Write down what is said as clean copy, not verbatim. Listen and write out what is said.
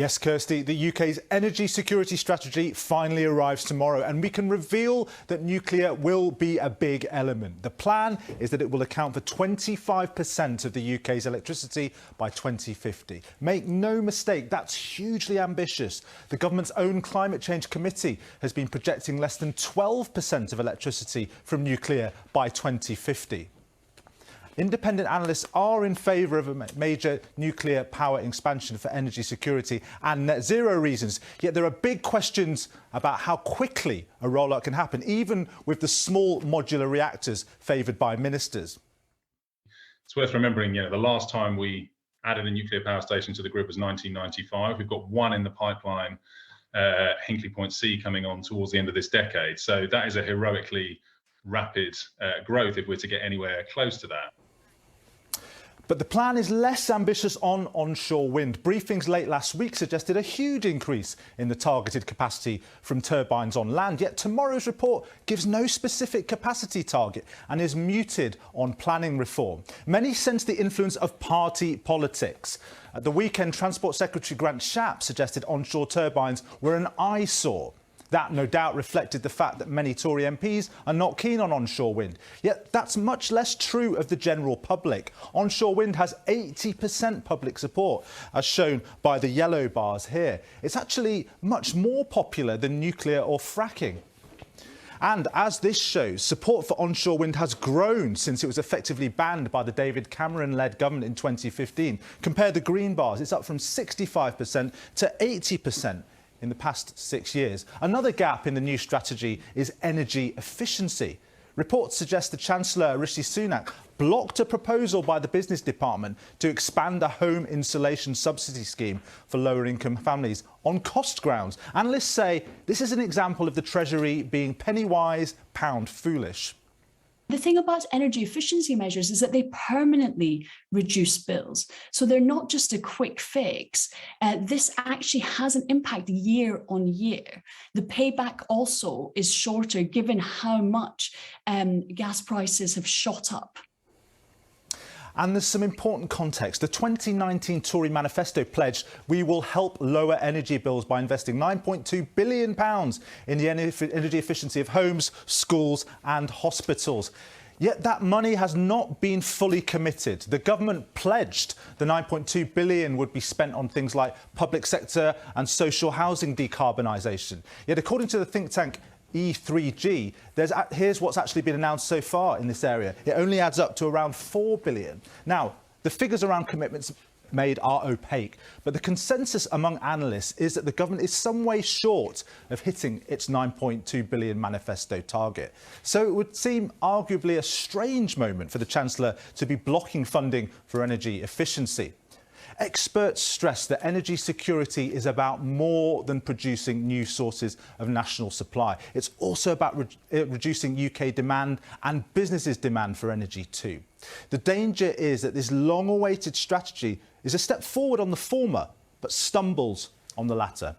Yes, Kirsty, the UK's energy security strategy finally arrives tomorrow, and we can reveal that nuclear will be a big element. The plan is that it will account for 25% of the UK's electricity by 2050. Make no mistake, that's hugely ambitious. The government's own climate change committee has been projecting less than 12% of electricity from nuclear by 2050. Independent analysts are in favour of a major nuclear power expansion for energy security and net zero reasons. Yet there are big questions about how quickly a rollout can happen, even with the small modular reactors favoured by ministers. It's worth remembering, the last time we added a nuclear power station to the grid was 1995. We've got one in the pipeline, Hinkley Point C, coming on towards the end of this decade. So that is a heroically rapid growth if we're to get anywhere close to that. But the plan is less ambitious on onshore wind. Briefings late last week suggested a huge increase in the targeted capacity from turbines on land. Yet tomorrow's report gives no specific capacity target and is muted on planning reform. Many sense the influence of party politics. At the weekend, Transport Secretary Grant Shapps suggested onshore turbines were an eyesore. That no doubt reflected the fact that many Tory MPs are not keen on onshore wind. Yet that's much less true of the general public. Onshore wind has 80% public support, as shown by the yellow bars here. It's actually much more popular than nuclear or fracking. And as this shows, support for onshore wind has grown since it was effectively banned by the David Cameron-led government in 2015. Compare the green bars, it's up from 65% to 80%. in the past 6 years. Another gap in the new strategy is energy efficiency. Reports suggest the Chancellor, Rishi Sunak, blocked a proposal by the Business Department to expand the home insulation subsidy scheme for lower-income families on cost grounds. Analysts say this is an example of the Treasury being penny-wise, pound-foolish. The thing about energy efficiency measures is that they permanently reduce bills. So they're not just a quick fix. This actually has an impact year on year. The payback also is shorter given how much gas prices have shot up. And there's some important context. The 2019 Tory manifesto pledged we will help lower energy bills by investing £9.2 billion in the energy efficiency of homes, schools and hospitals. Yet that money has not been fully committed. The government pledged the £9.2 billion would be spent on things like public sector and social housing decarbonisation. Yet according to the think tank E3G, here's what's actually been announced so far in this area. It only adds up to around £4 billion. Now, the figures around commitments made are opaque, but the consensus among analysts is that the government is some way short of hitting its £9.2 billion manifesto target. So it would seem arguably a strange moment for the Chancellor to be blocking funding for energy efficiency. Experts stress that energy security is about more than producing new sources of national supply. It's also about reducing UK demand and businesses' demand for energy too. The danger is that this long-awaited strategy is a step forward on the former, but stumbles on the latter.